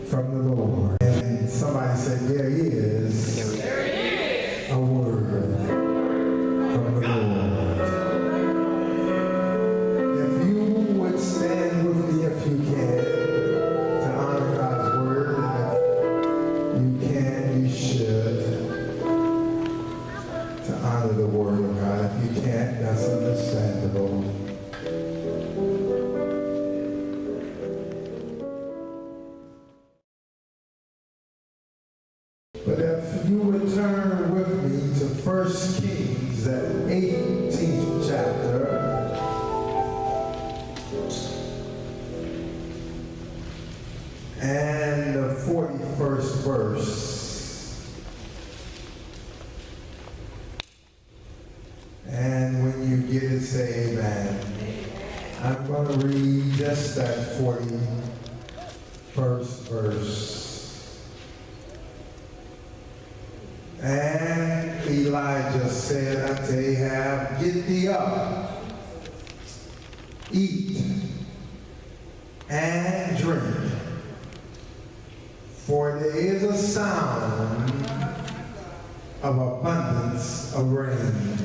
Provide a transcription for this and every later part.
from the Lord. And somebody said, there is a word from the Lord. If you would stand with me if you can to honor God's word, and if you can, you should, to honor the word of God. If you can't, that's understandable. But if you would turn with me to 1 Kings, that 18th chapter, and the 41st verse. And when you get it, say amen. I'm going to read just that 41st verse. And Elijah said unto Ahab, get thee up, eat, and drink, for there is a sound of abundance of rain.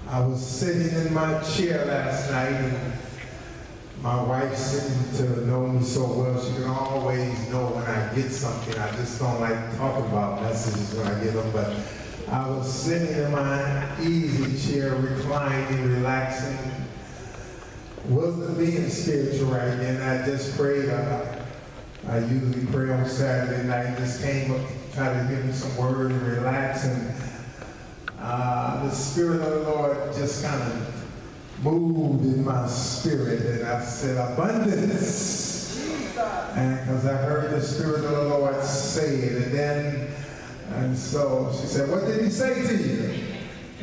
I was sitting in my chair last night, and my wife seemed to know me so well. She can always know when I get something. I just don't like talking about messages when I get them, but I was sitting in my easy chair, reclining, relaxing. Wasn't being spiritual right then. I just prayed. I usually pray on Saturday night. Just came up to try to give me some word and relax. And the Spirit of the Lord just kind of moved in my spirit, and I said, abundance. And because I heard the Spirit of the Lord say it, and so she said, what did he say to you?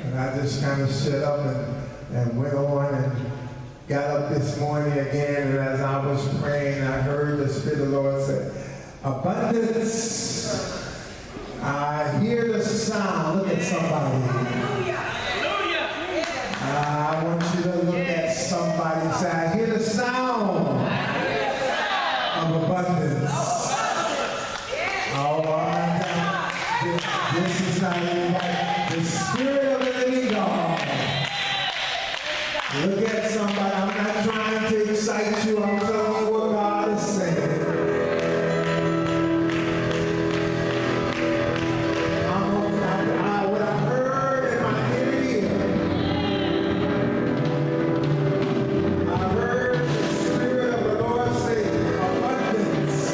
And I just kind of shut up and went on and got up this morning again, and as I was praying, I heard the Spirit of the Lord say, abundance. I hear the sound. Look at somebody. I want you to look at somebody and say, I hear the sound of abundance. Oh, this is not anybody. The Spirit of the living God. Look at somebody. I'm not trying to excite you. I'm telling you what God is saying. What I heard in my inner ear, I heard the Spirit of the Lord say, abundance.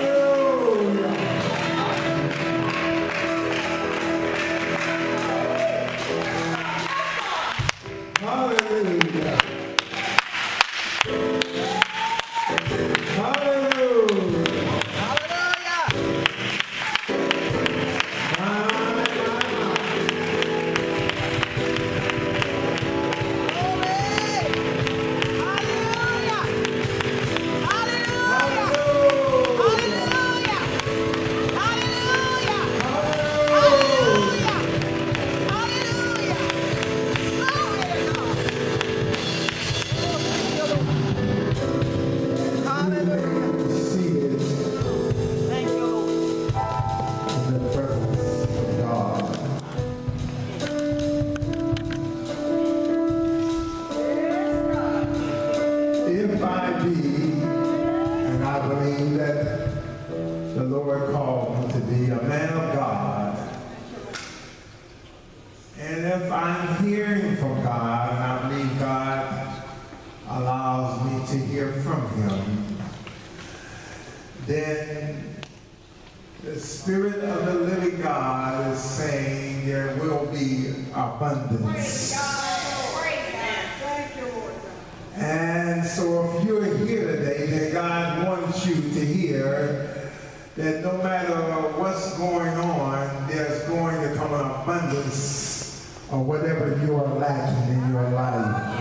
Hallelujah. Hallelujah. If I be, and I believe that the Lord called me to be a man of God, and if I'm hearing from God, and I believe God allows me to hear from Him, then the Spirit of the living God is saying there will be abundance. And so if you're here today, then God wants you to hear that no matter what's going on, there's going to come an abundance of whatever you are lacking in your life.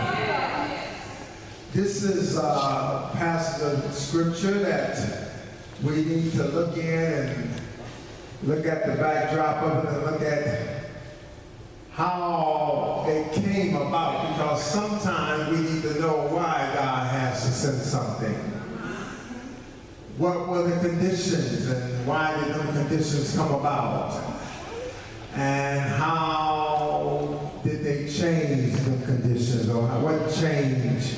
This is a passage of scripture that we need to look in and look at the backdrop of it and look at how it came about, because sometimes we need to know why God has to send something. What were the conditions and why did those conditions come about? And how did they change the conditions, or what changed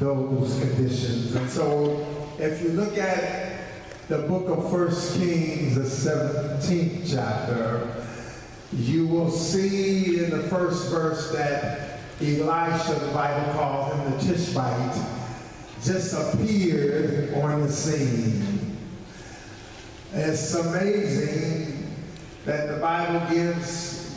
those conditions? And so if you look at the book of 1 Kings, the 17th chapter, you will see in the first verse that Elisha, the Bible calls him the Tishbite, just appeared on the scene. It's amazing that the Bible gives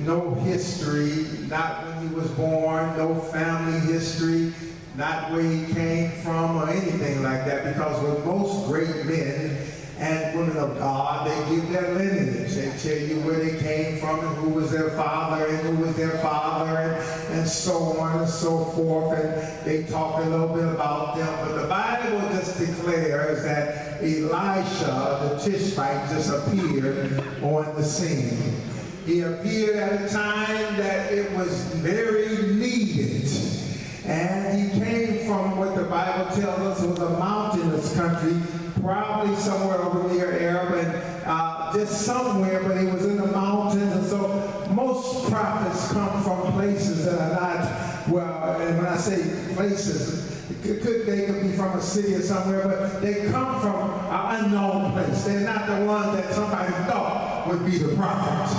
no history, not when he was born, no family history, not where he came from or anything like that, because with most great men and women of God, they give their lineage. They tell you where they came from and who was their father and who was their father and so on and so forth. And they talk a little bit about them. But the Bible just declares that Elisha, the Tishbite, just appeared on the scene. He appeared at a time that it was very needed. And he came from what the Bible tells us was a mountainous country, probably somewhere over near Arab, and just somewhere, but he was in the mountains. And so most prophets come from places that are not, well, and when I say places, they could be from a city or somewhere, but they come from an unknown place. They're not the ones that somebody thought would be the prophet.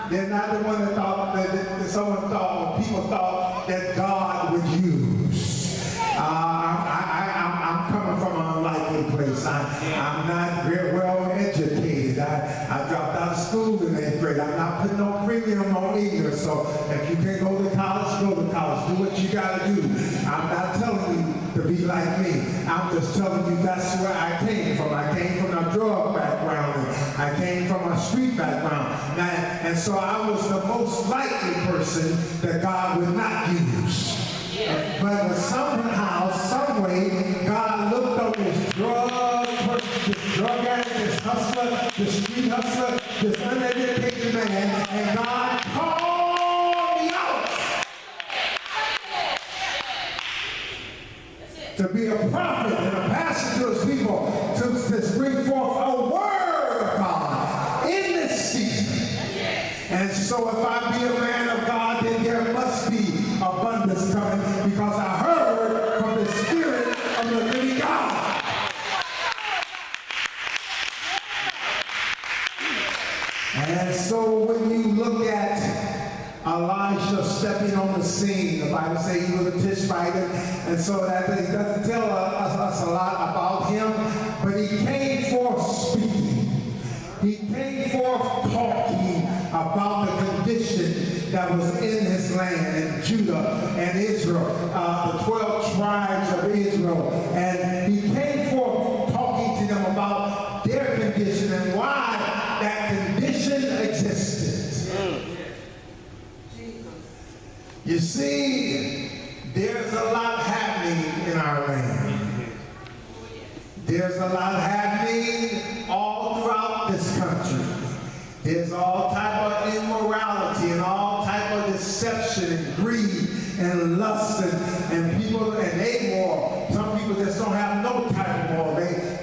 They're not the one that thought, that someone thought, or people thought that God would use. I'm coming from an unlikely place. I'm not very well educated. I dropped out of school in 8th grade. I'm not putting no premium on either. So if you can't go to college, go to college. Do what you got to do. I'm not telling you to be like me. I'm just telling you that's where I came from. I came from a drug background. I came from a street background. And so I was the most likely person that God would not use. But somehow, some way, God looked on this drug person, this drug addict, this hustler, this street hustler, this uneducated man, and God called me out to be a prophet and a pastor to his people, to bring forth a word of God in this season. And so if I be a man of God, then there must be abundance coming, because I heard from the Spirit of the living God. And so when you look at Elisha stepping on the scene, the Bible says he was a Tishbite, and so that it doesn't tell us a lot about him, but he came forth speaking. He came forth talking about the condition that was in his land, in Judah and Israel, the 12 tribes of Israel. And he came forth talking to them about their condition and why that condition existed. You see, there's a lot happening in our land. There's a lot happening all throughout this country. There's all type of immorality and all type of deception and greed and lust and people and amoral. Some people just don't have no type of moral.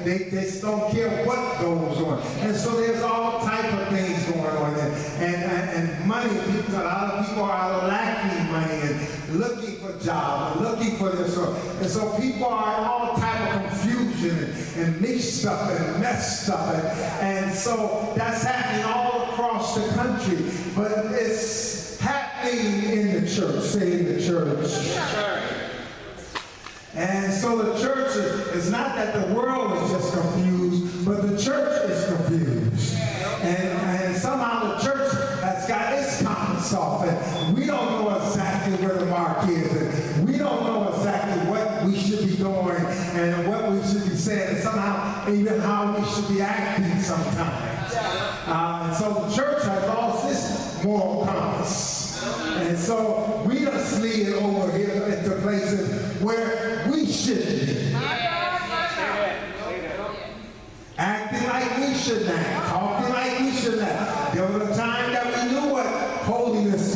They just don't care what goes on. And so there's all type of things going on there. And money, a lot of people are lacking money and looking for jobs and looking for this. And so people are in all type of confusion and mixed up and messed up. And so that's happening all across the country. But it's happening in the church. Say in the church. And so the church is not that the world is just confused, but the church is confused. And somehow the church has got its compass off, and we don't know exactly where the mark is, and we don't know exactly what we should be doing and what we should be saying, and somehow even how we should be acting sometimes. And so the church has lost its moral compass. And so we just slid over here into places where we shouldn't be. Acting like we should act, talking like we should act. There was a time that we knew what holiness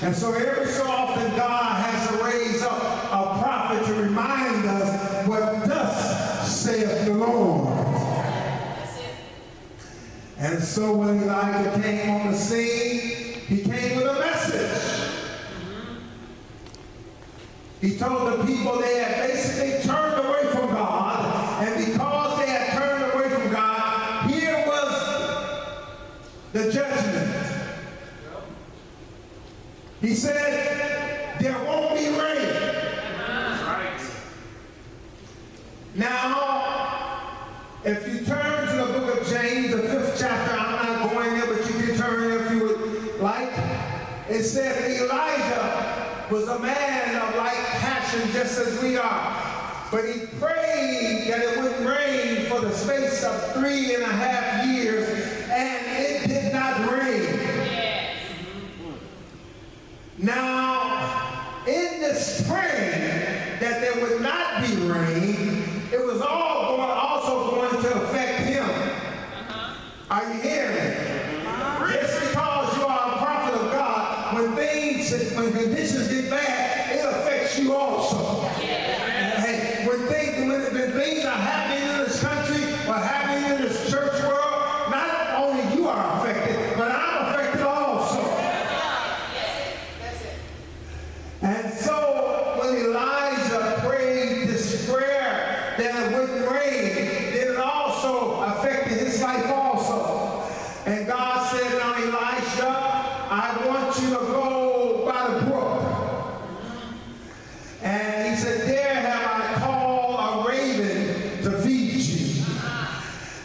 And so every so often God has to raise up a prophet to remind us what thus saith the Lord. And so when Elijah came on the scene, he came with a message. He told the people they had basically turned away from God, and because they had turned away from God, here was the judgment. He said, there won't be rain. Now, if you turn to the book of James, the 5th chapter, I'm not going there, but you can turn there if you would like. It said that Elijah was a man of like passion just as we are. But he prayed that it wouldn't rain for the space of 3.5 years, and it did not rain. Now, in this praying that there would not be rain, it was also going to affect him. Are you hearing me? Just because you are a prophet of God, when conditions get bad, it affects you also. Hey, when things are happening in this country or happening in this church world, not only you are affected, but I'm affected also. And so when Elijah prayed this prayer that it wouldn't rain, then it also affected his life also. And God said, now Elisha, I want you to go by the brook. And he said, there have I called a raven to feed you.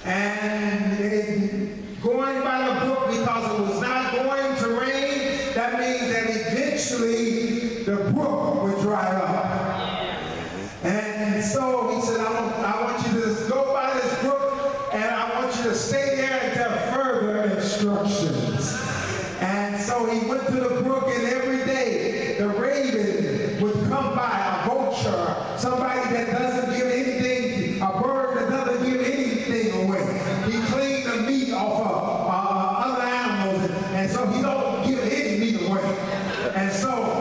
And going by the brook, because it was not going to rain, that means that eventually the brook would dry up. And so he said, I want you to just go by this brook, and I want you to stay there until further instructions. And so he went to the brook, and every day the raven would come by, a vulture, somebody that doesn't give anything, a bird that doesn't give anything away. He cleaned the meat off of other animals, and so he don't give any meat away. And so,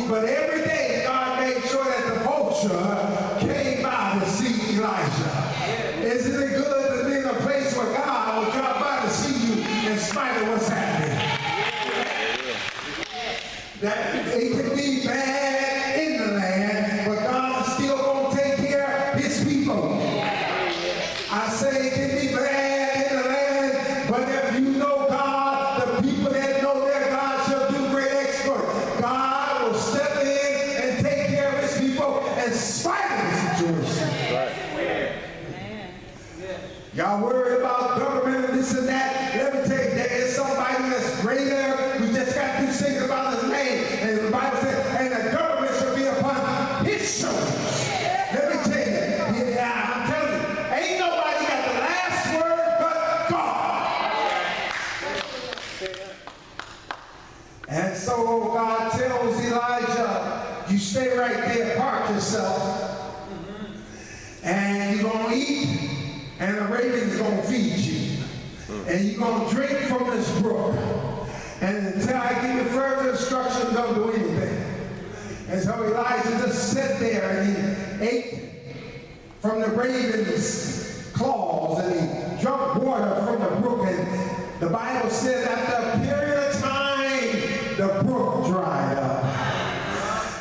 but every day God made sure that the vulture came by to see Elijah. Isn't it good to be in a place where God will drop by to see you in spite of what's happening? That it can be bad in the land, but God is still going to take care of his people. I say it can be bad in the land, but if you know God, the people that know their God shall do great exploits. God will step in and take care of his people in spite of the situation. Y'all worried about government and this and that? Let me tell you, there is somebody that's greater. We just got to sing about his name. And the Bible says, and the government shall be upon his shoulders. Let me tell you, I'm telling you, ain't nobody got the last word but God. And so God tells Elijah, you stay right there, park yourself, and you're going to eat, and the raven's going to feed you. And you're going to drink from this brook. And until I give you further instructions, don't do anything. And so Elijah just sat there and he ate from the raven's claws and he drank water from the brook. And the Bible says after a period of time, the brook dried up.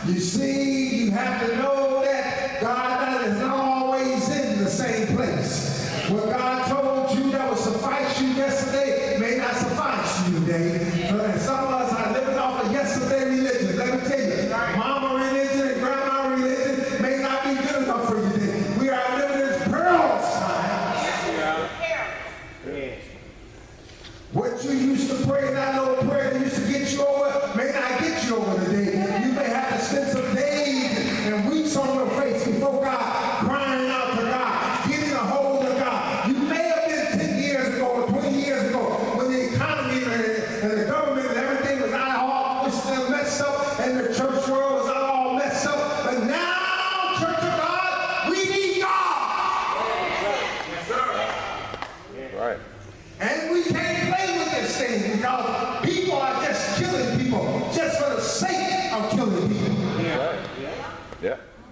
You see, you have to know that God is not always in the same place. What God told you that will suffice you yesterday may not suffice you today. So that some of us are living off of yesterday religion. Let me tell you, mama religion and grandma religion may not be good enough for you today. We are living in perilous time. What you used to pray, not know prayer that used to get you over, may not get you over today. You may have to spend some days and weeks on your face before God, crying out to God, getting a hold of God. You may have been 10 years ago or 20 years ago when the economy and the government and everything was all messed up and the church world was all messed up. But now, Church of God, we need God. Yes, sir. Right. And we can't play with this thing because people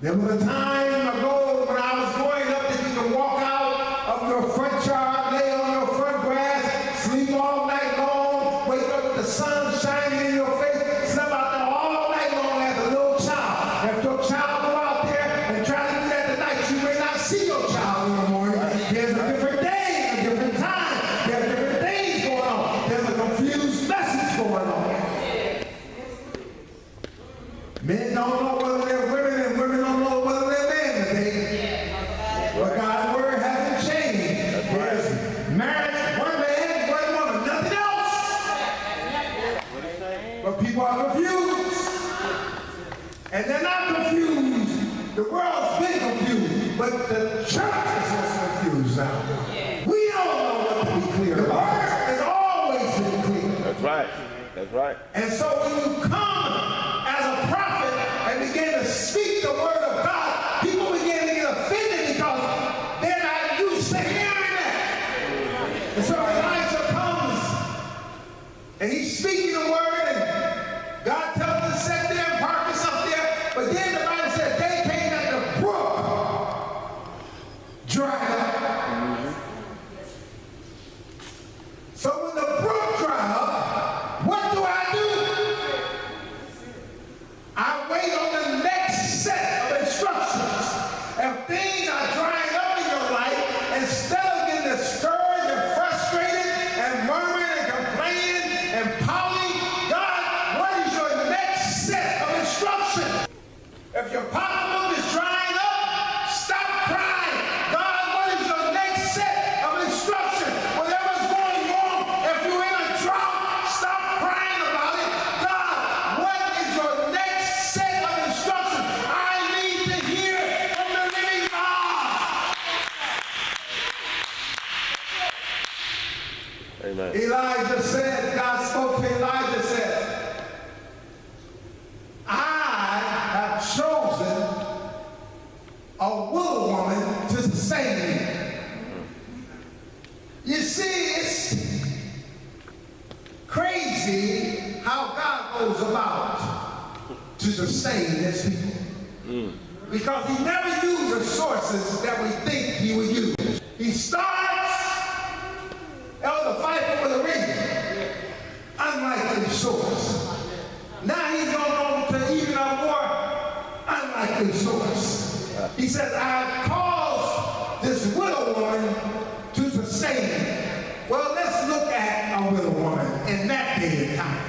There was a time ago when I was growing up that you could walk out of your front yard, lay on your front grass, sleep all night long, wake up with the sun shining in your face, sleep out there all night long as a little child. If your child go out there and try to do that tonight, you may not see your child in the morning. There's a different day, a different time. There's different things going on. There's a confused message going on. Men don't know whether they're women and women don't know whether they're men today. But God's word hasn't changed. There's marriage, one man, one woman, nothing else. But people are confused. And they're not confused. The world's been confused. But the church is just confused now. We don't know what to be clear. The word has always been clear. That's right. That's right. And so when you come as a prophet and begin to speak the word of God, people begin to get offended because they're not used to hearing that. And so Elijah comes and he's speaking the word, and God tells him to sit there and park himself there. But then the Bible said they came at the brook dried up. So when the brook dried up, what do? I wait on the next set of instructions. If things are drying up in your life, instead of getting discouraged and frustrated and murmuring and complaining and pouting, God, what is your next set of instructions? If your pocketbook is drying up, stop crying. God, what is your next set of instructions? Whatever's going wrong, if you're in a drought, stop crying about it. God, what is your next set of instructions? I need to hear from the living God. Amen. Elijah said, God spoke to Elijah, said, I have chosen a widow woman to sustain me. You see, it's crazy how God goes about to sustain his people. Because he never uses sources that we think he would use. He starts, Elder Pfeiffer with a ring, unlikely source. Now he's going on to even a more unlikely source. He says, I've caused this widow woman to sustain me. Well, let's look at a widow woman in that day and time.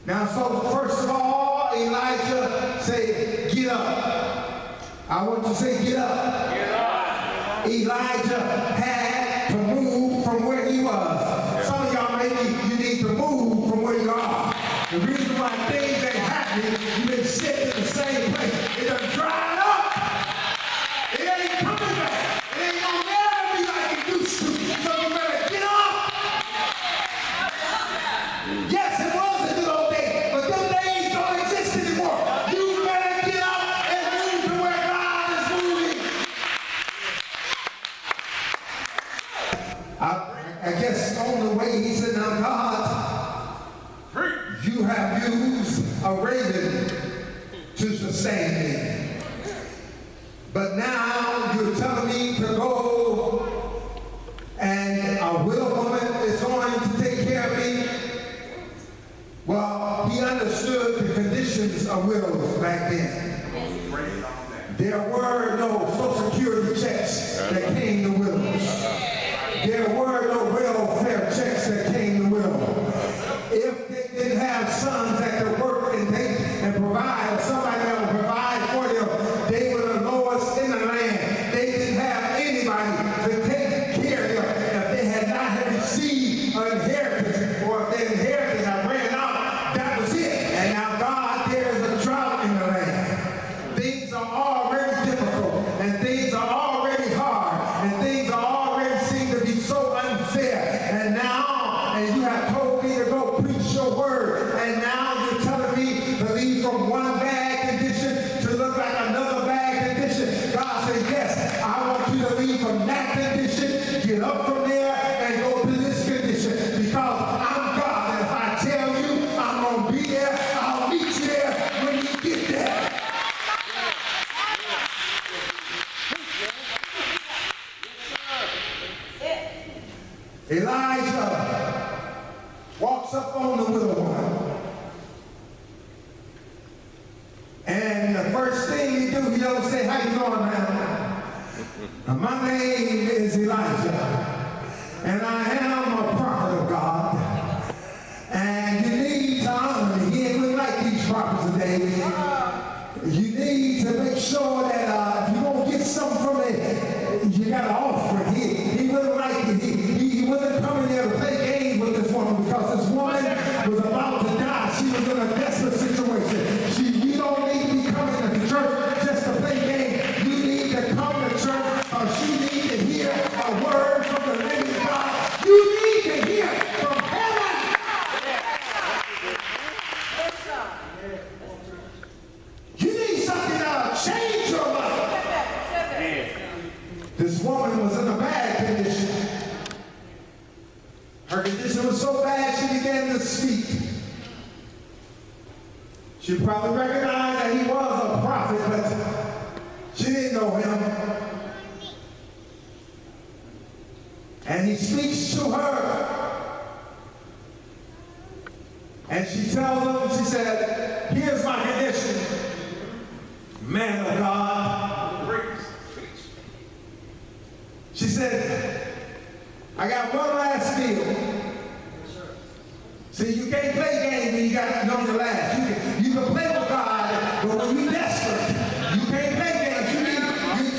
Now, so first of all, Elijah said, get up. I want you to say, get up. Get up. Elijah had to move from where he was. Some of y'all, maybe you need to move from where you are. The reason why things ain't happening, you've been sitting in the same place. It done dried up. It ain't coming back. It ain't gonna never be like it used to. So you better get up. Yes, it was a good old day, but them days don't exist anymore. You better get up and move to where God is moving. I guess the only way he said, now God, you have used a raven to sustain me. But now you're telling me to go and a widow woman is going to take care of me. Well, he understood the conditions of widows back then. There were no Social Security checks that came to widows. There were no welfare checks that came to widows. If they didn't have sons that could work and take and provide, or somebody that would provide for them, they were the lowest in the land. They didn't have anybody to take care of them. If they had not received an inheritance, or if their inheritance had ran out, that was it. And now God, there is a drought in the land. Things are already difficult, and things are already hard, and things are already seem to be so unfair. And now, and you have told me to go preach your word, and now you're telling me to leave from one bad condition to look like another bad condition. God said, yes, I want you to leave from that condition, get up from there, and go to this condition. Because I'm God, and if I tell you I'm going to be there, I'll meet you there when you get there. up on the widow one. And the first thing he do, he don't say, how you doing, man? My name is Elijah, and I am a prophet of God. And you need to honor me. He ain't really like these prophets today. You need to make sure that if you're going to get something from it, you got to offer it. He wouldn't like it. He wouldn't come in there to play games with this woman, because this woman was about to die. She was in a desperate situation. You don't need to be coming to church just to play games. You need to come to church, because you need to hear a word from the living God. You need to hear from heaven. You need something to change your life. This woman was in a bad condition. Her condition was so bad she began to speak. She probably recognized that he was a prophet, but she didn't know him. And he speaks to her. And she tells him, she said, here's my condition, man of God. She said, I got one last meal. See, you can't play games when you got to know your last. You can play with God, but when you're desperate, you can't play games.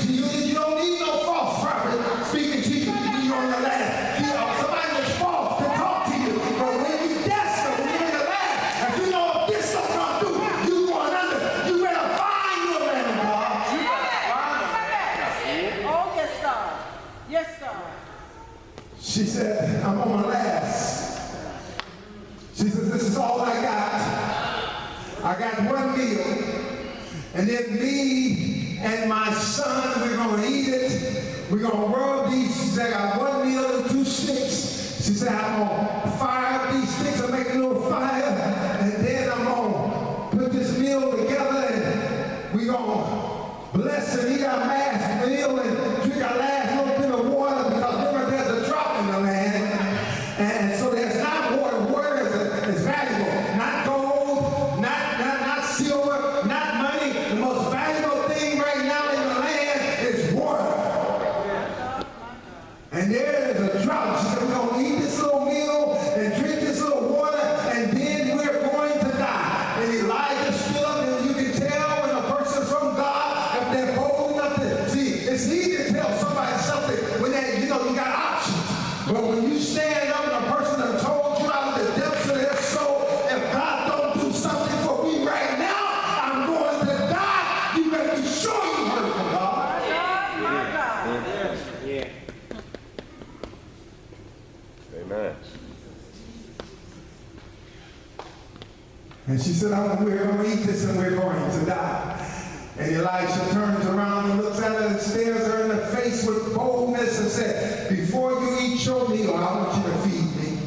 You don't need no false prophet speaking to you when you're on your last. See, somebody that's false to talk to you, but when you're desperate, when you're in the last, if you know if this don't come through, you going under. You better find your man of God. Oh, yes, God. Yes, God. She said, I'm on my last. She says, this is all I got. I got one meal. And then me and my son, we're going to eat it. We're going to rub these. She said, I got one meal and 2 sticks. She said, I'm going to fire up these sticks and make a little fire. And then I'm going to put this meal together, and we're going to bless and eat our last meal and drink our last little bit of water, because remember, there's a drought in the land. And so there's not water. Water is valuable. Not gold, not silver, not money. The most valuable thing right now in the land is water. And there is a drought. She said, we're going to eat this little meal and drink this little water, and then we're going to die. And Elijah stood up, and you can tell when a person's from God if they're bold enough to see. It's easy to tell somebody something when they, you got options. But when you stand up and a person that told you out of the depths of their soul, if God don't do something for me right now, I'm going to die, you better be sure you heard from God. My God. Yeah. Amen. And she said, we're going to eat this and we're going to die. And Elisha turns around and looks at her and stares her in the face with boldness and said, before you eat your meal, I want you to feed me.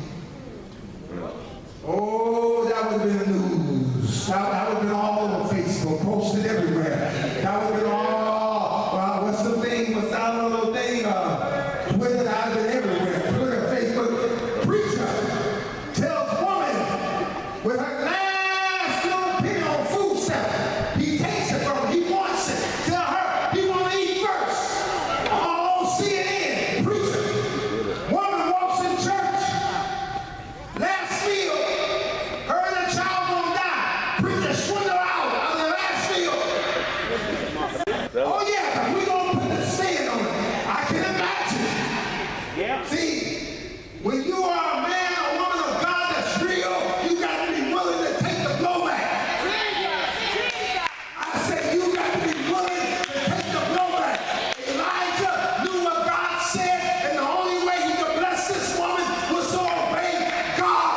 Oh, that would have been news. That would have been all over Facebook, posted everywhere. That would have been all, what's the thing, what's that little thing? Twitter, that would have been everywhere. Twitter, Facebook. Preacher tells woman with her last little penny on food stamp, he takes it from her, he wants it. Tell her he want to eat first. All on CNN, preacher. Woman walks in church, last meal, her and the child gonna die. Preacher swindle out of the last meal. Oh yeah, we gonna put the sin on it. I can imagine. Yeah. See, when you are a man or woman of God that's real, you got to be willing to take the blowback. I said you got to be willing to take the blowback. Elijah knew what God said, and the only way he could bless this woman was to obey God.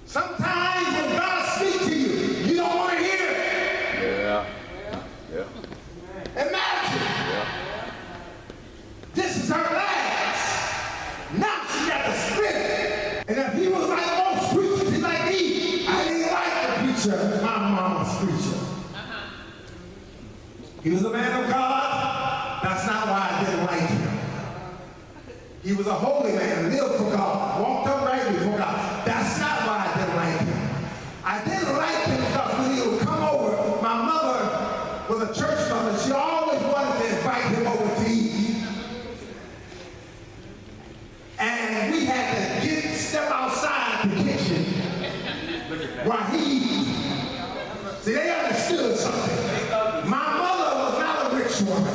Sometimes when God speaks to you, you don't want to hear it. Yeah. Yeah. Imagine. Yeah. This is her last. Now she got to spit it. And if he was like most preachers, he's like me. I didn't like the preacher, my mama's preacher. He was a man of God. That's not why I didn't like him. He was a holy man, lived for God, walked uprightly for God. That's not why I didn't like him. I didn't like him because when he would come over, my mother was a church mother. She always wanted to invite him over to eat. And we had to step outside the kitchen while he eat. See, they understood something. My mother was not a rich woman.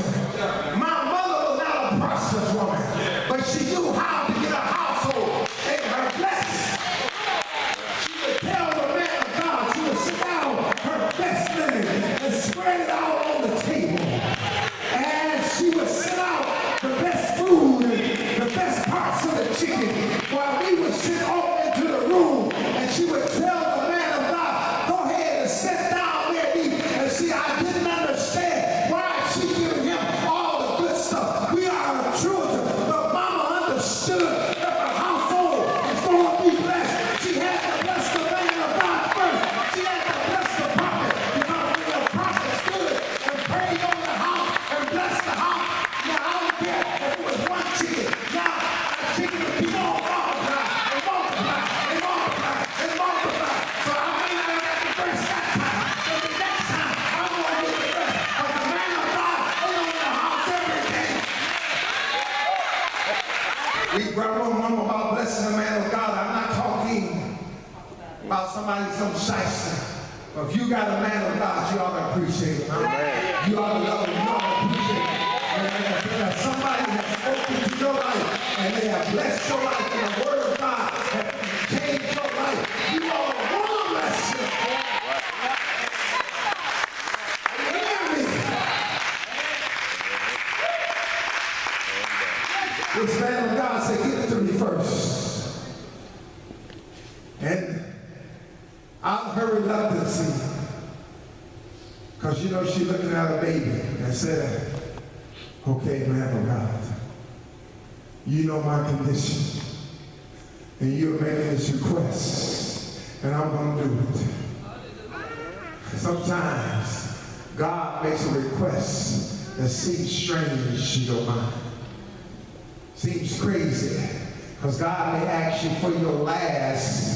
My mother was not a prosperous woman. But she knew how to get a household and her blessed. She would tell the man of God, she would sit down her best linen and spread it out on the table. And she would sit out the best food and the best parts of the chicken while we would sit off into the room. And she would tell the man of God, go ahead and sit down there and eat. And see, I didn't understand why she giving him all the good stuff. We are her children. But Mama understood that the household is going to be blessed. She had to bless the man of God first. She had to bless the prophet. Because when the prophet stood and prayed on the house and blessed the house, now I don't care if it was one chicken. Now that chicken will keep on multiplying and multiplying and multiplying and multiplying. So I may not have to bless that time. But the next time, I'm going to get the blessed. But the man of God ain't on the house every day. We brought on mama about blessing the man of God. I'm not talking about somebody, some shyster. But if you got a man of God, you ought to appreciate him. Huh? You ought to love him. You ought to appreciate him. And if somebody has spoken to your life and they have blessed your life and the word of God has changed your life, you ought to want to bless him. You hear me? This man of God said, give it to me first. And out of her reluctancy, because you know she's looking at a baby, and said, okay, man of God, you know my condition, and you're making this request, and I'm going to do it. Sometimes God makes a request that seems strange to your mind. Seems crazy, because God may ask you for your last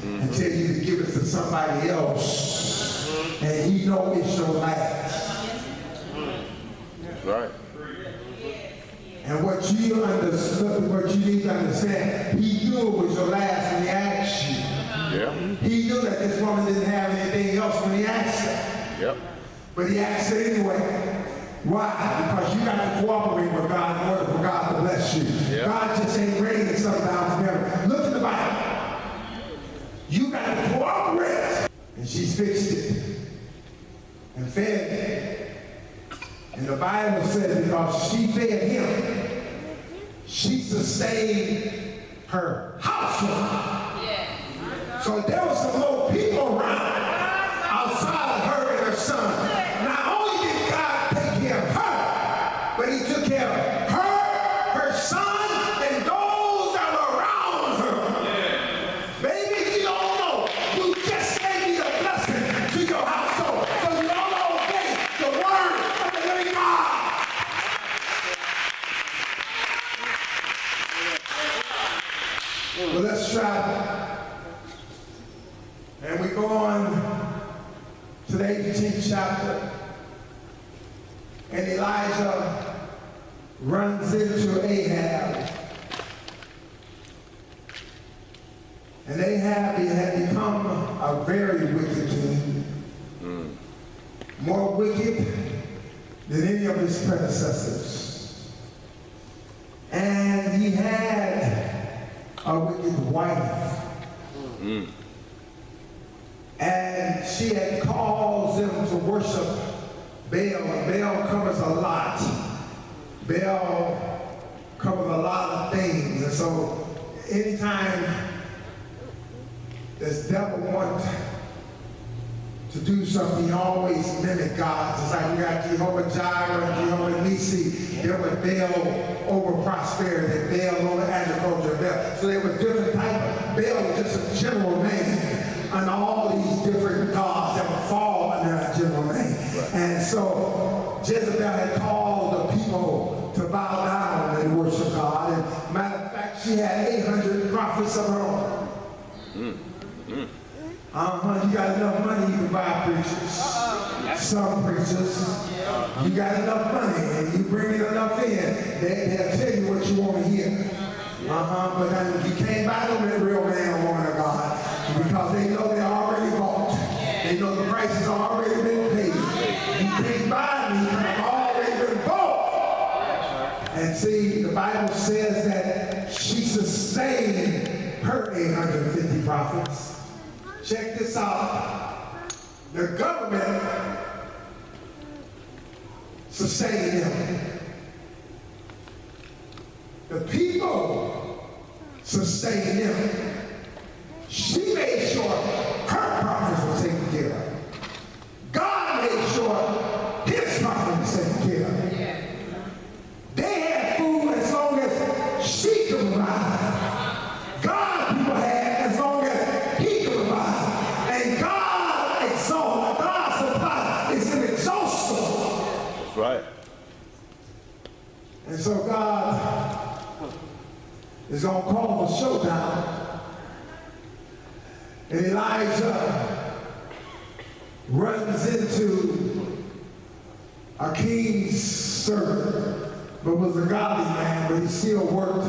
and tell you to give it to somebody else, and he knows it's your last. That's right. And what you understood, what you need to understand, he knew it was your last when he asked you. Yeah. He knew that this woman didn't have anything else when he asked her. Yep. But he asked it anyway. Why? Because you got to cooperate with God in order for God to bless you. Yeah. God just ain't raining something down from heaven. Look at the Bible. You got to cooperate. And she's fixed it and fed it. And the Bible says because she fed him, she sustained her household. So there was some more people around outside of her and her son. Not only did God take care of her, but he took care of her, her son, and those that were around her. Baby, you don't know. You just gave me a blessing to your household. So you don't obey the word of the living God. Well, let's try. And we go on to the 18th chapter. And Elijah runs into Ahab. And Ahab had become a very wicked king. More wicked than any of his predecessors. And he had a wicked wife. And she had caused them to worship Baal. And Baal covers a lot. Baal covers a lot of things. And so anytime this devil wants to do something, he always mimic God. It's like we got Jehovah Jireh and Jehovah Nissi. There was Baal over prosperity, Baal over agriculture. Baal. So there was different types. Baal was just a general name. And all these different gods that would fall under that general name. And so Jezebel had called the people to bow down and worship God. And matter of fact, She had 800 prophets of her own. You got enough money, you can buy preachers. Some preachers. You got enough money and you bring enough in, they'll tell you what you want to hear. But you can't buy them in real man or woman of God because they know they're already bought. They know the price has already been paid. You can't buy me because I've already been bought. And see, the Bible says that she sustained her 850 prophets. Check this out. The government sustained them. The people sustained them. She made sure her prophets were taken care of. God made sure his prophets were taken care of. They had food as long as she could provide. God people had as long as he could provide. And God exalts, God's supply is inexhaustible. That's right. And so God is going to call the showdown. And Elijah runs into a king's servant, but was a godly man, but he still worked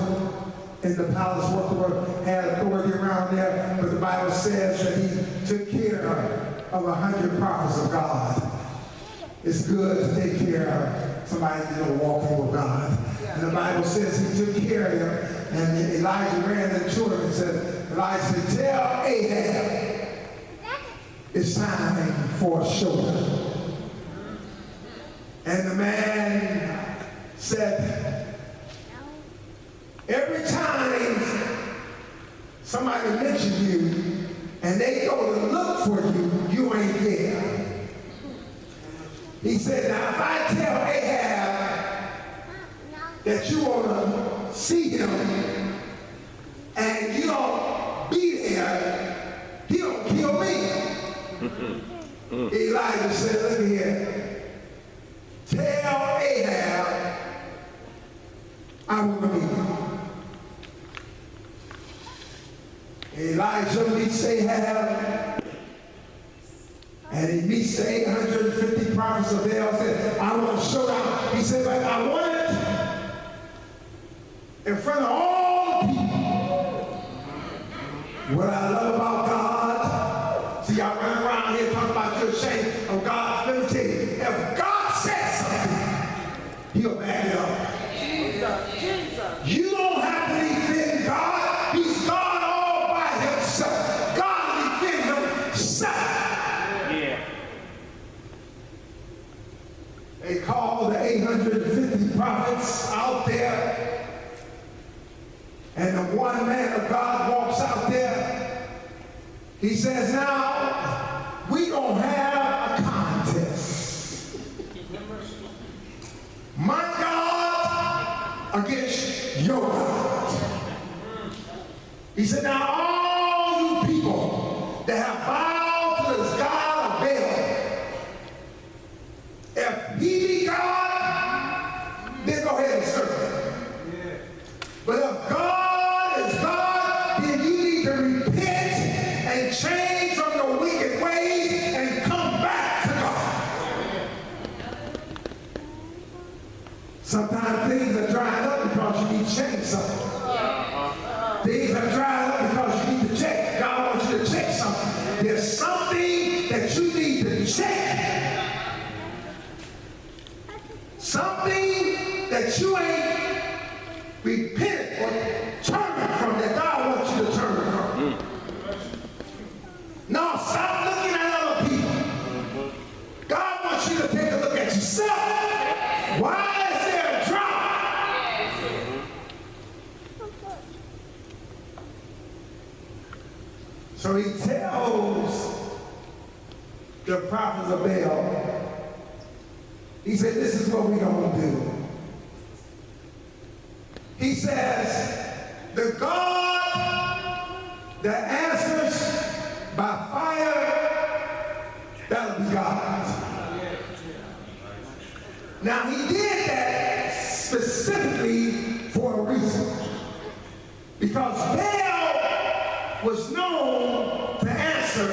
in the palace, had authority around there. But the Bible says that he took care of 100 prophets of God. It's good to take care of somebody, walking with God. And the Bible says he took care of him. And Elijah ran into him and said, Elijah said, tell Ahab it's time for a showdown. And the man said, every time somebody mentions you and they go to look for you, you ain't there. He said, now if I tell Ahab that you want to see him and you don't be there, he'll kill me. Elijah said, look here, tell Ahab I want to meet him. Elijah meets Ahab, and he meets the 850 prophets of Baal. Said, I want to show down. He said, but I want it in front of all the people. What I love about God, see, y'all run around here talking about you're ashamed of God. Let me tell you, if God says something, he'll back it up. Jesus. You don't have to defend God. He's God all by himself. God will defend himself. Yeah. They call the 850 prophets out there, and the one man of God walks out there. He says, now, we gonna have a contest. My God against your God. He said, now all you people that have bowed to this God of Baal, if he be God, then go ahead and serve him. But if God is God, then you need to repent and change from your wicked ways and come back to God. Sometimes things are drying up because you need to change something. Things are drying up because you need to check. God wants you to check something. There's something that you need to check. Something that you ain't repented or turned from, that God wants you to turn from. No, stop looking at other people. God wants you to take a look at yourself. Why is there a drought? So he tells the prophets of Baal, he said, this is what we're going to do. He says, the God that answers by fire, that'll be God. Now he did that specifically for a reason. Because Baal was known to answer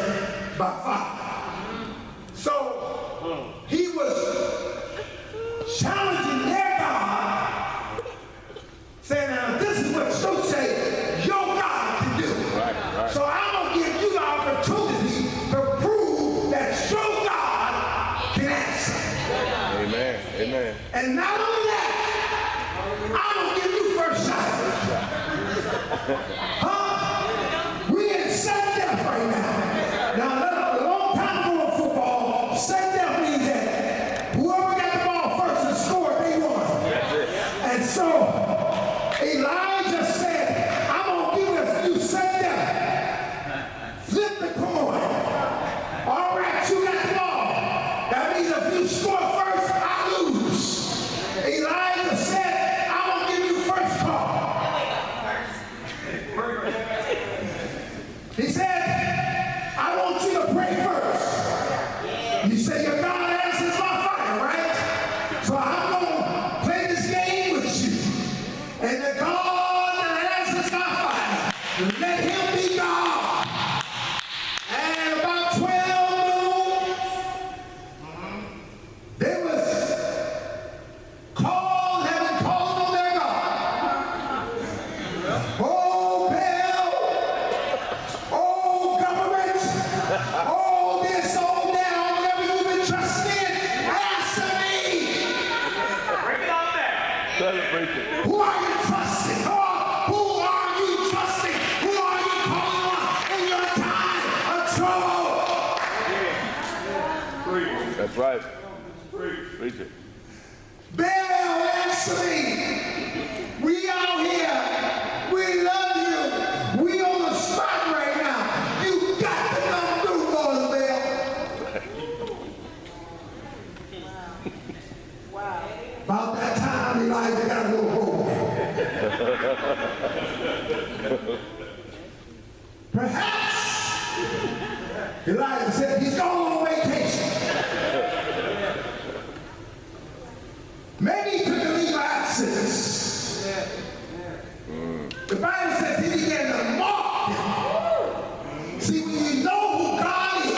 by fire. So he was challenging their God, saying, now this is what you say your God can do. Right. So I'm going to give you the opportunity to prove that your God can answer. Amen. Amen. And not only that, I'm going to give you first shot. Huh? We in sudden death right now. Now, a long time ago in football, sudden death means that whoever got the ball first and scored, they won. That's it. And so Elijah said, I'm going to give you sudden death. Flip the coin. All right, you got the ball. That means if you score first, I lose. Elijah said, I'm going to give you first call. He said, I want you to pray first. You say your God answers by fire, right? So I'm going to play this game with you. And the God that answers by fire, let him be God. And about 12 noon, they was having called on their God. Oh, Baal. Oh, government. Oh, this, oh, that, whatever you've been trusting in, answer me. Bring it on there. Celebrate it. Who are you trusting? Who are you trusting? Who are you calling on in your time of trouble? That's right. Preach it. Baal, answer me. We out here. We love you. We on the spot right now. You got to come through for us, Baal. About that time, Elijah got a little bold. Perhaps Elijah said he's going on vacation. Maybe he took a leave of absence. The Bible says he began to mock him. See, when you know who God is,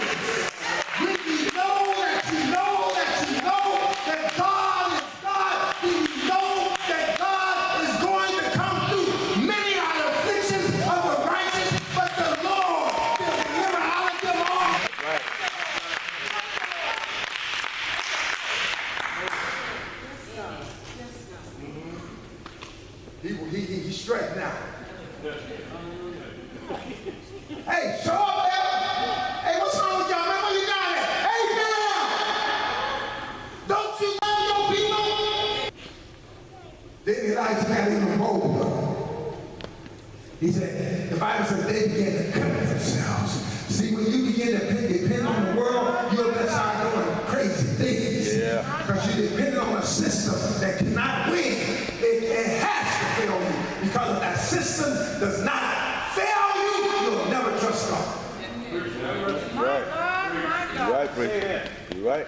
when you know that you know that you know that God is God, then you know that God is going to come through. Many are the afflictions of the righteous, but the Lord will deliver out of them all. Right. He's straight now. Hey, show up there. Hey, what's wrong with y'all, man? Where you got it? Hey, man! Don't you love your people? Then Elijah got even bolder. He said, the Bible says they began to cut themselves. See, when you begin to depend on the world, you'll just start doing crazy things. Yeah. Because you're dependent on a system that cannot win. It has to fail you. Because if that system does not fail you, you'll never trust God. Right. You're right, preacher. You're right.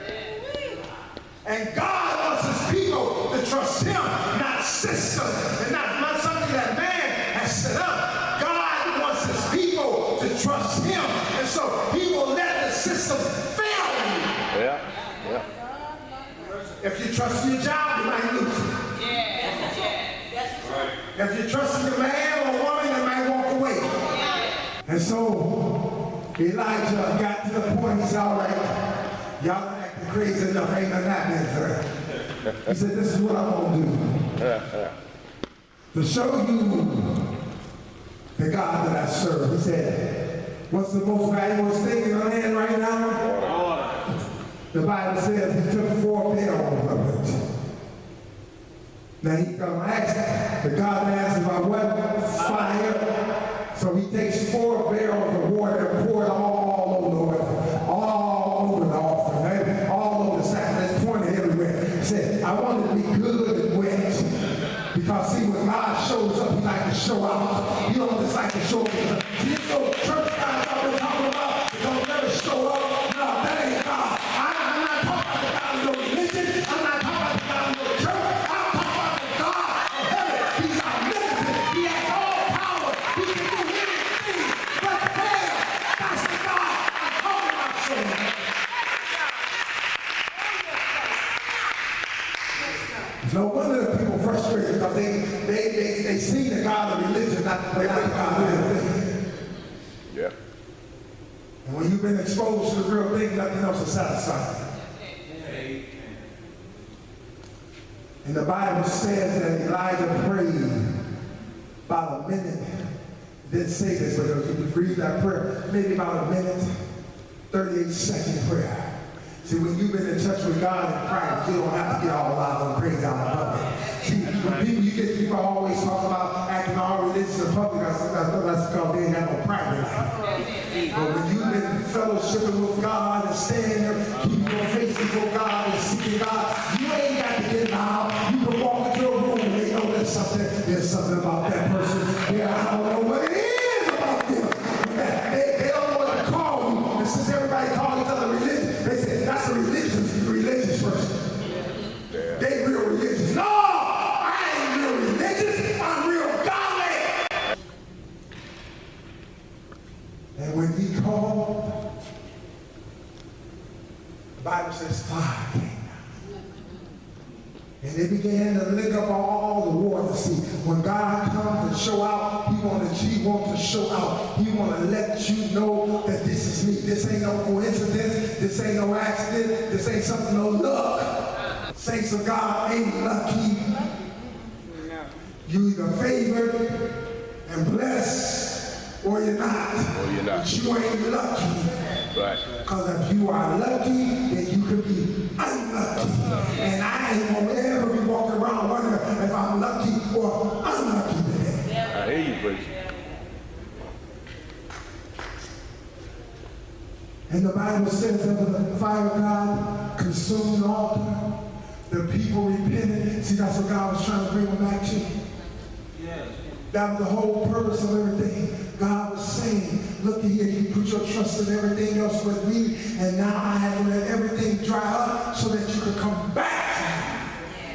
And God wants his people to trust him, not system, and not something that man has set up. God wants his people to trust him. And so he will let the system fail you. Yeah. Yeah. If you trust in your job, you might lose it. If you trust in a man or a woman, they might walk away. And so Elijah got to the point, he said, all right, y'all acting crazy enough, ain't nothing happening, sir. He said, this is what I'm going to do. To show you the God that I serve. He said, what's the most valuable thing in the land right now? The Bible says he took 4 barrels of it. Now he come ask the God that answers by what? Fire. So he takes 4 barrels of water and pour it all over the offering, all over the sacrifice, pointed everywhere. He said, I want it to be good and wet. Because see, when God shows up, he likes to show out. He don't just like to show up. See, this old church guys I've been talking about, they don't never show up. No, that ain't God. I'm not talking about the God of your religion. I'm not talking about the God of your church. I'm talking about the God of heaven. He's omnipotent. He has all power God of religion, not the God of real thing. Yeah. And when you've been exposed to the real thing, nothing else will satisfy you. And the Bible says that Elijah prayed about a minute. Didn't say this, but if you read that prayer, maybe about a minute, 38-second prayer. See, when you've been in touch with God in private, you don't have to get all loud and crazy out in public. See, when people, you get people always talk about acting all religious in public, that's because they ain't got no private life. But when you've been fellowshipping with God and staying there, keeping your face before God and seeking God, you ain't got to get loud. You can walk into a room and they know there's something about that person. Yeah, I don't know what it is about them. They don't know what to call you. And since everybody calls each other religious, they say, that's a religious person. They real religious. No, I ain't real religious. I'm real godly. And when he called, the Bible says fire came down. And they began to lick up all the water. See, when God comes to show out, he wants to show out. He wants to let you know that this is me. This ain't no coincidence. This ain't no accident. This ain't something no luck. Saints of God ain't lucky. You either favored and blessed, or you're not. But you ain't lucky. Right. Because if you are lucky, then you could be unlucky. And I ain't gonna ever be walking around wondering if I'm lucky or unlucky today. I hear you, preacher. And the Bible says that when the fire of God consumed the altar, the people repented. See, that's what God was trying to bring them back to. That was the whole purpose of everything. God was saying, look here, you put your trust in everything else but me, and now I have to let everything dry up so that you can come back to me.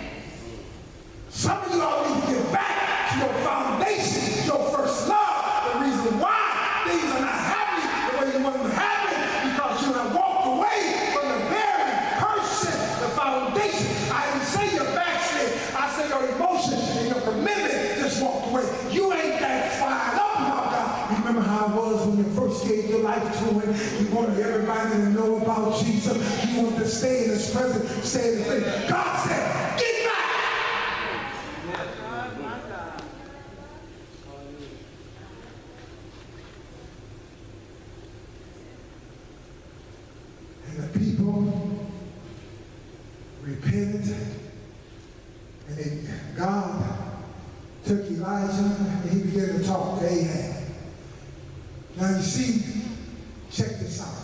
Some of you all need to get back to your foundation, your first love. The reason why things are not happening the way you want them to happen, because you have walked away from the very person, the foundation. I didn't say your backslid, I say your emotion and your commitment just walked away. You ain't that fired up about God. Remember how it was when you first gave your life to him? You wanted everybody to know about Jesus. You wanted to stay in his presence, stay in his presence. God said, get back! And the people repented, and God took Elijah and he began to talk to Ahab. Now you see, check this out.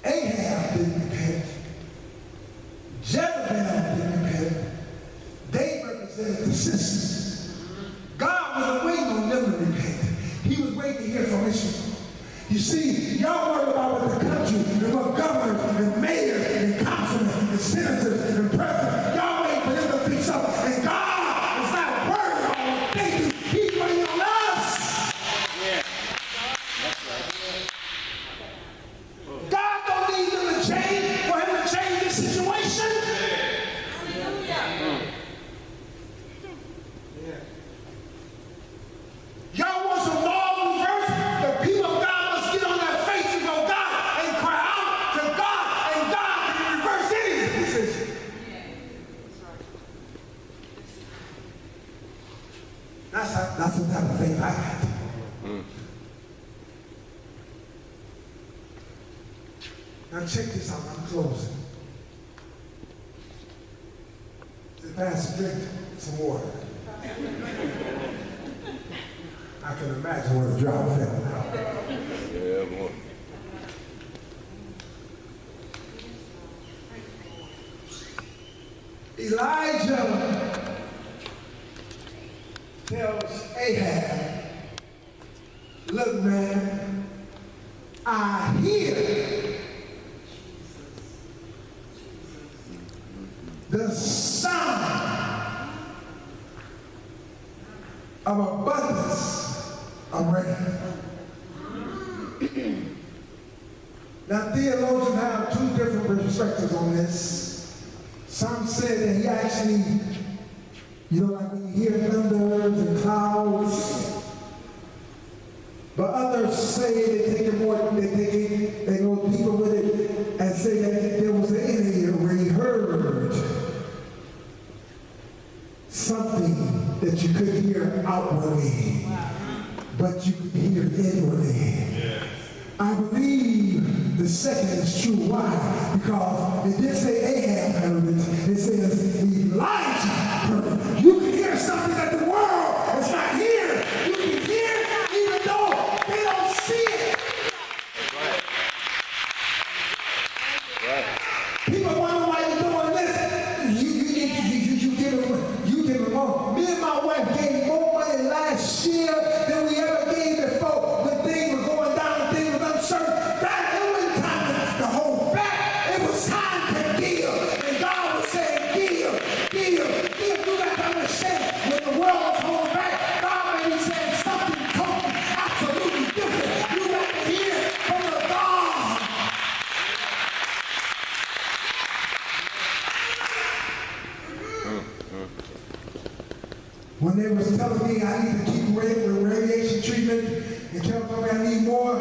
Ahab didn't repent. Jezebel didn't repent. They represented the system. God wasn't waiting on them to repent. He was waiting to hear from Israel. You see, y'all worry about what the country and what governors and mayors and councilmen and senators and presidents, y'all waiting for them to fix up. And God is not worried about what they do. He's waiting on us. Yeah. That's right. God don't need them to change for him to change the situation. Y'all want some moral reverse? The people of God must get on their face and go, God, and cry out to God, and God can reverse any decision. That's the type of faith I got. Now check this out, I'm closing. The pastor drink some water. I can imagine what the drought felt now. Yeah, boy. Elijah tells Ahab, look man, I hear the sound of abundance of rain. Now theologians have two different perspectives on this. Some say that he actually You know, like when you hear thunders and clouds. But others say they take it more, they go deeper with it and say that there was an area where he heard something that you couldn't hear outwardly, but you could hear inwardly. Yes. I believe the second is true. Why? Because it didn't say Ahab heard it. It says Elijah heard it. You can hear something that the world is not hearing. You can hear it even though they don't see it. Right. Right. People wonder why you're doing this. You give them more. Me and my wife gave more money last year than we ever gave before. When things were going down, things were uncertain. God, it wasn't time to hold back. It was time to give. And God was saying, give. You got to understand, when the world was holding back, God may be saying something totally, absolutely different. You got to hear from the God. When they was telling me I need to keep radiation treatment and kept telling me I need more,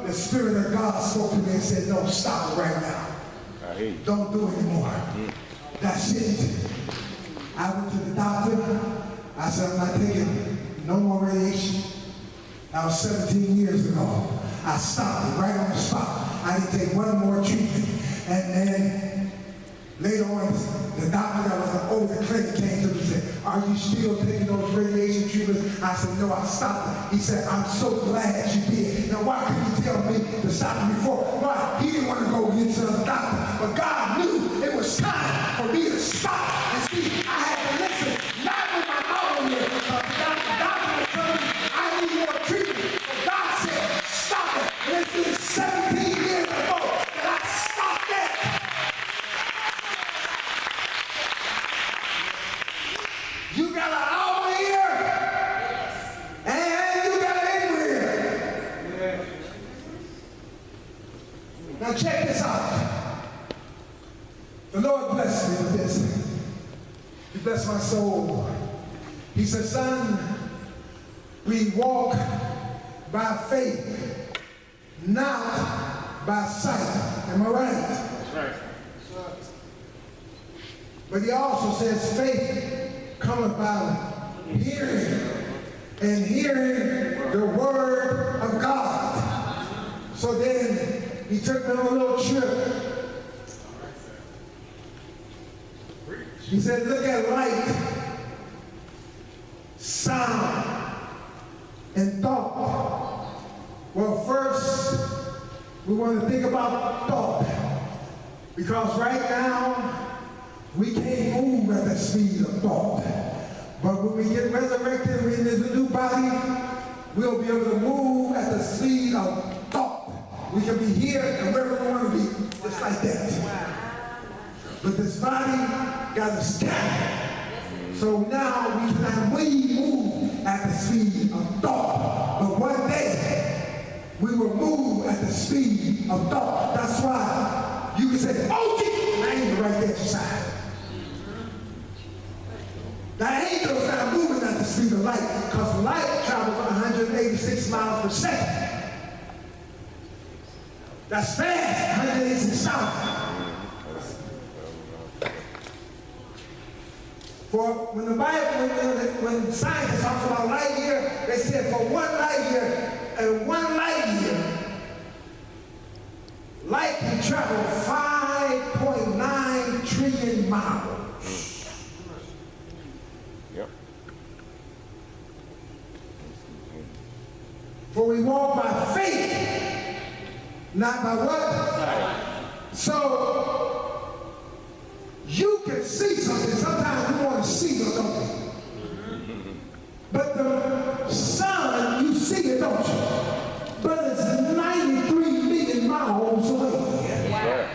the Spirit of God spoke to me and said, no, stop it right now. Don't do it anymore. That's it. I went to the doctor. I said, I'm not taking no more radiation. That was 17 years ago. I stopped it right on the spot. I didn't take one more treatment. And then later on, the doctor that was an older clinic came to me and said, are you still taking those radiation treatments? I said, no, I stopped it. He said, I'm so glad you did. Now, why couldn't you tell me to stop it before? Why? He didn't want to go get to the doctor. But God knew it was time for me to stop. And see, I had to listen, not with my mouth on here, because the doctor was telling me I need more treatment. But God said, stop it. And it's been 17 years ago that I stopped that. You got an outer ear, and you got an inner ear. Now check this out. The Lord blessed me with this. He blessed my soul. He said, son, we walk by faith, not by sight. Am I right? That's right. But he also says faith cometh by hearing, and hearing the word of God. So then he took me on a little trip. He said, look at light, sound, and thought. Well, first, we want to think about thought. Because right now, we can't move at the speed of thought. But when we get resurrected and in the new body, we'll be able to move at the speed of thought. We can be here and wherever we want to be, just like that. But this body got to scatter. So now we cannot move at the speed of thought. But one day, we will move at the speed of thought. That's why you can say, oh, Jesus, and I ain't right there at your side. The angels not moving at the speed of light, because light travels 186 miles per second. That's fast, 186,000. For when the Bible, when scientists talk about light year, they said for 1 light year, and 1 light year, light can travel 5.9 trillion miles. Yep. For we walk by faith, not by what? So, you can see something. Sometimes we want to see it, don't we? But the sun, you see it, don't you? But it's 93 million miles away. Wow.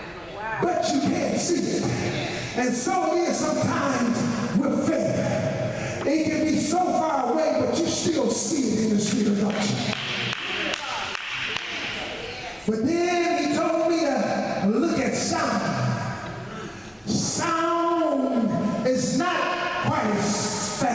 But you can't see it. And so it is sometimes with faith. It can be so far away, but you still see it in the spirit, don't you? But then he told me to look at sound. Sound is not quite as fast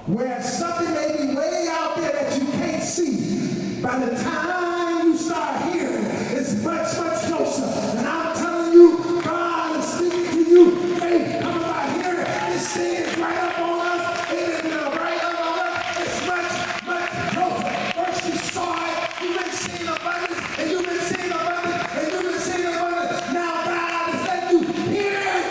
where something may be way out there that you can't see. By the time you start hearing it, it's much, much closer. And I'm telling you, God is speaking to you. Faith come by hearing. This thing is right up on us. It is right up on us. It's much, much closer. First you saw it, you've been seeing abundance, and you've been seeing abundance, and you've been seeing abundance. Now God is letting you hear it.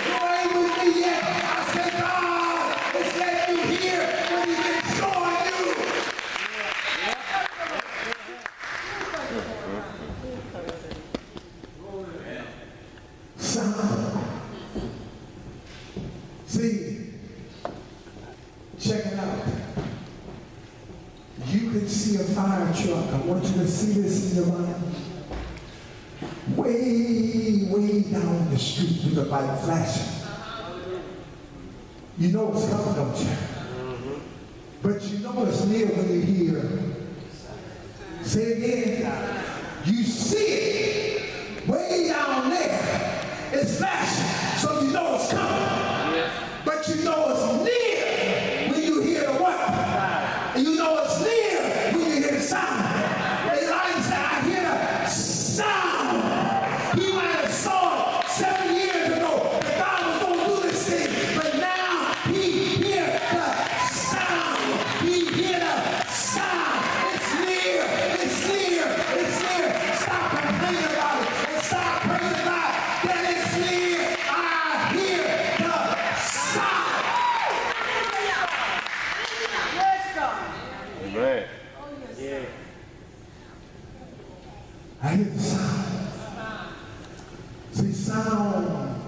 You ain't with me yet. I said God is letting you hear what He's been showing you. Sound. See, check it out. You can see a fire truck. I want you to see this in your mind. Way, way down the street with the light flashing. You know it's coming, don't you? But you know it's near when you hear. Say it again. You see it way down there. It's flashing, so you know it's coming. But you know it's near when you hear the what? And you know it's near when you hear the sound. Elijah said, I hear the sound. He might have saw it 7 years ago that God was going to do this thing, but now he hear the sound. He hear the sound. It's near. It's near. It's near. Stop complaining about it and stop praising God that it's near. I hear the sound. Yes, God. Amen. Yeah. I hear the sound. See, sound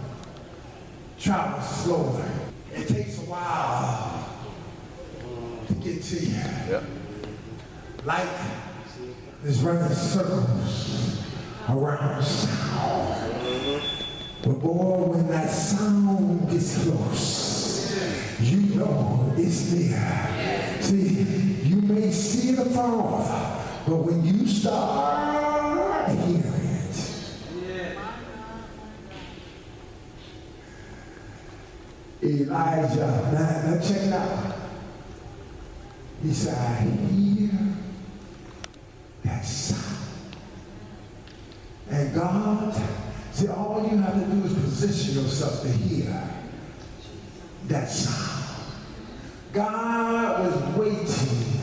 travels slower. It takes a while to get to you. Yep. Light is running circles around sound. But boy, when that sound gets close, you know it's near. See, you may see it afar off, but when you start hearing it, Elijah, now check it out. He said, I hear that sound. And God, see, all you have to do is position yourself to hear that sound. God was waiting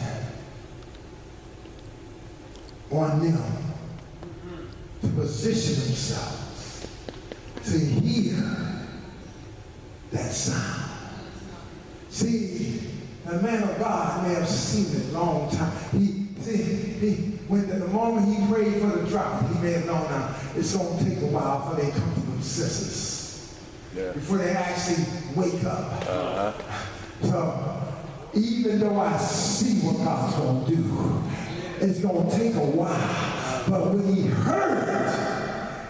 on them to position themselves to hear that sound. See, the man of God may have seen it a long time. When the moment he prayed for the drought, he may have known now it's going to take a while before they come to themselves. Yeah. Before they actually wake up. So, even though I see what God's going to do, it's going to take a while. But when he heard,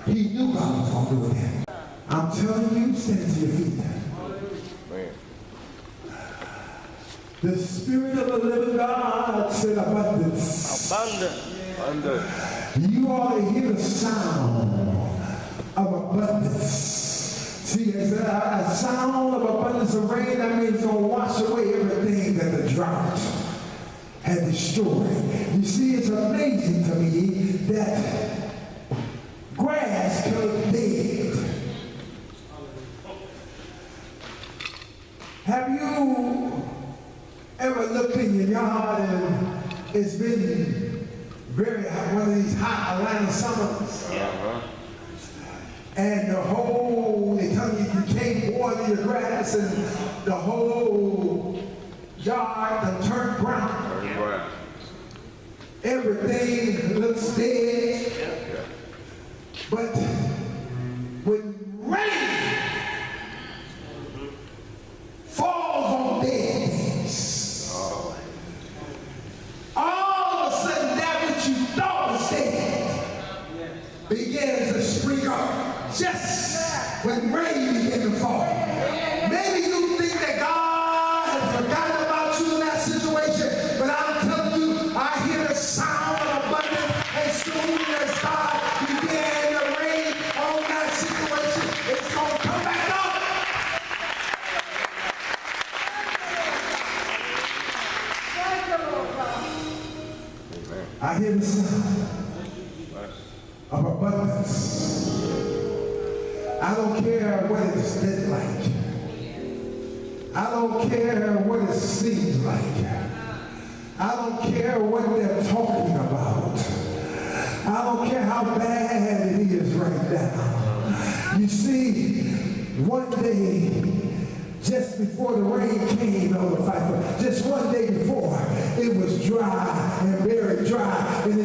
he knew God was going to do it then. I'm telling you, stand to your feet now. The Spirit of the living God said abundance. Abundance. You ought to hear the sound of abundance. See, it's a sound of abundance of rain. That means it's going to wash away everything that the drought had destroyed. You see, it's amazing to me that grass could dead. Have you ever looked in your yard and it's been very hot, one of these hot Atlanta summers? And they tell you you can't water your grass and the whole yard done turned brown. Everything looks dead. But when rain falls on dead things, all of a sudden that which you thought was dead begins to spring up just when rain begins to fall. Maybe you think that God has forgotten about you in that situation, but I'm telling you, I hear the sound of abundance, and soon as God began to rain on that situation, it's going to come back up. I hear the sound of abundance. I don't care what it's been like. I don't care what it seems like. I don't care what they're talking about. I don't care how bad it is right now. You see, one day, just before the rain came on the Pfeiffer, just one day before, it was dry and very dry, and